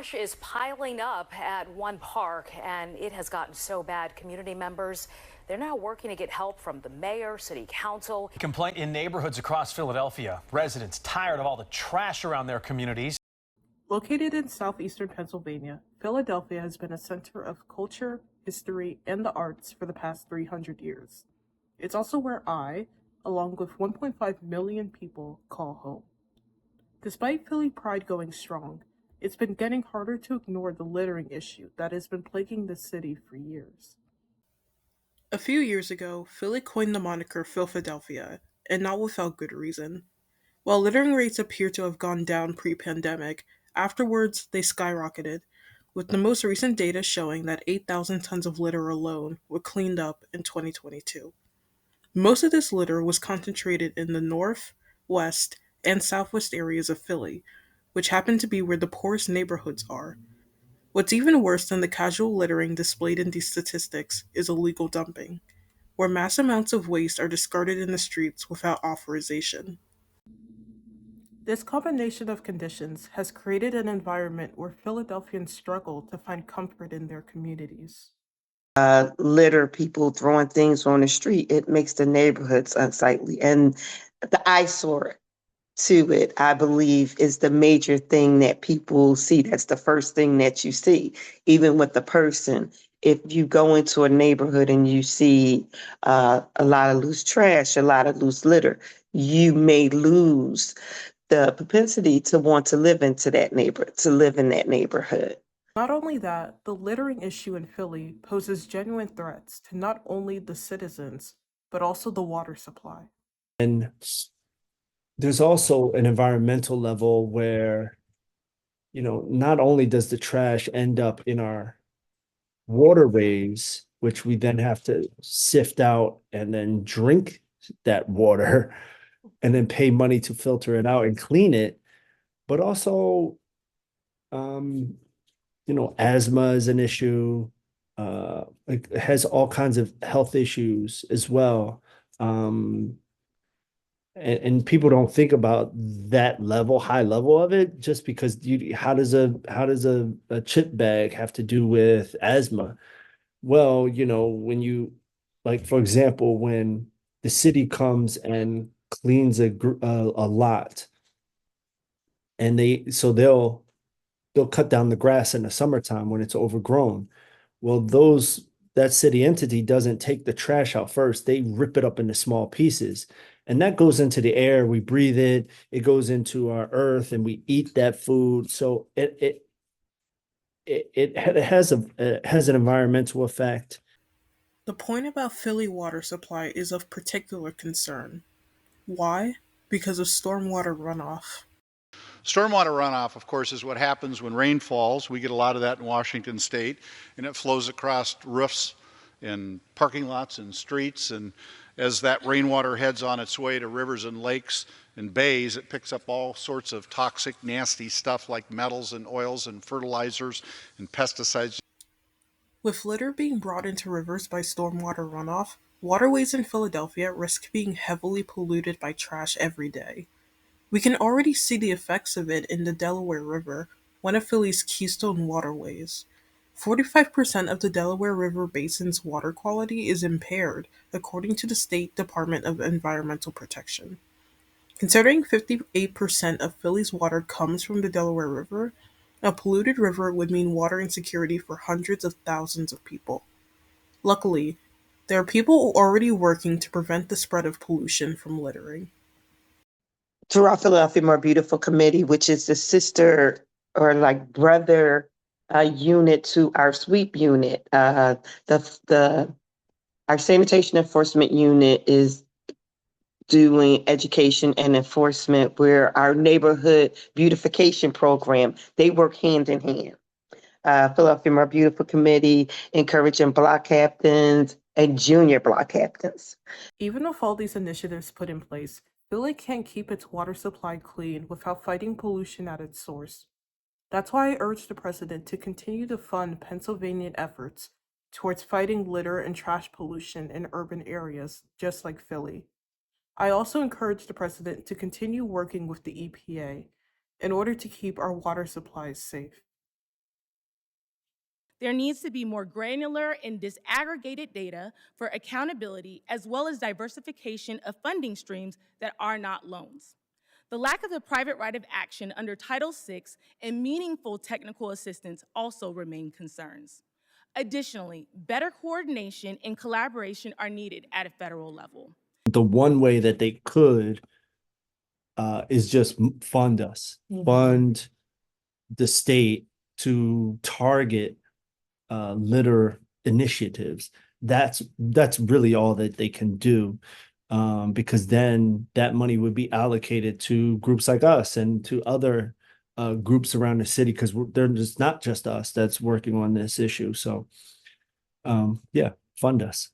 Trash is piling up at one park, and it has gotten so bad. Community members, they're now working to get help from the mayor, city council. Complaint in neighborhoods across Philadelphia. Residents tired of all the trash around their communities. Located in southeastern Pennsylvania, Philadelphia has been a center of culture, history, and the arts for the past 300 years. It's also where I, along with 1.5 million people, call home. Despite Philly pride going strong, it's been getting harder to ignore the littering issue that has been plaguing the city for years. A few years ago, Philly coined the moniker Philadelphia, and not without good reason. While littering rates appear to have gone down pre-pandemic, afterwards they skyrocketed, with the most recent data showing that 8,000 tons of litter alone were cleaned up in 2022. Most of this litter was concentrated in the north, west, and southwest areas of Philly, which happen to be where the poorest neighborhoods are. What's even worse than the casual littering displayed in these statistics is illegal dumping, where mass amounts of waste are discarded in the streets without authorization. This combination of conditions has created an environment where Philadelphians struggle to find comfort in their communities. Litter, people throwing things on the street, it makes the neighborhoods unsightly. And the eyesore to it, I believe, is the major thing that people see. That's the first thing that you see, even with the person. If you go into a neighborhood and you see a lot of loose trash, a lot of loose litter, you may lose the propensity to want to live to live in that neighborhood. Not only that, the littering issue in Philly poses genuine threats to not only the citizens, but also the water supply. And there's also an environmental level where, not only does the trash end up in our waterways, which we then have to sift out and then drink that water and then pay money to filter it out and clean it, but also, asthma is an issue. It has all kinds of health issues as well. And people don't think about that high level of it, just because how does a chip bag have to do with asthma? Well, when you, like, for example, when the city comes and cleans a lot, and they'll cut down the grass in the summertime when it's overgrown. Well, that city entity doesn't take the trash out first. They rip it up into small pieces. And that goes into the air. We breathe it. It goes into our earth, and we eat that food. So it has an environmental effect. The point about Philly water supply is of particular concern. Why? Because of stormwater runoff. Stormwater runoff, of course, is what happens when rain falls. We get a lot of that in Washington State, and it flows across roofs and parking lots and streets. And as that rainwater heads on its way to rivers and lakes and bays, it picks up all sorts of toxic, nasty stuff like metals and oils and fertilizers and pesticides. With litter being brought into rivers by stormwater runoff, waterways in Philadelphia risk being heavily polluted by trash every day. We can already see the effects of it in the Delaware River, one of Philly's keystone waterways. 45% of the Delaware River Basin's water quality is impaired, according to the State Department of Environmental Protection. Considering 58% of Philly's water comes from the Delaware River, a polluted river would mean water insecurity for hundreds of thousands of people. Luckily, there are people already working to prevent the spread of pollution from littering. Through our Philadelphia More Beautiful Committee, which is the sister or like brother unit to our sweep unit. Our sanitation enforcement unit is doing education and enforcement, where our neighborhood beautification program, they work hand in hand. Philadelphia More Beautiful Committee encouraging block captains and junior block captains. Even with all these initiatives put in place, Philly can't keep its water supply clean without fighting pollution at its source. That's why I urge the president to continue to fund Pennsylvanian efforts towards fighting litter and trash pollution in urban areas, just like Philly. I also encourage the president to continue working with the EPA in order to keep our water supplies safe. There needs to be more granular and disaggregated data for accountability, as well as diversification of funding streams that are not loans. The lack of a private right of action under Title VI and meaningful technical assistance also remain concerns. Additionally, better coordination and collaboration are needed at a federal level. The one way that they could is just fund us, fund the state to target litter initiatives. That's really all that they can do, because then that money would be allocated to groups like us and to other groups around the city, because they're just not just us that's working on this issue. So yeah, fund us.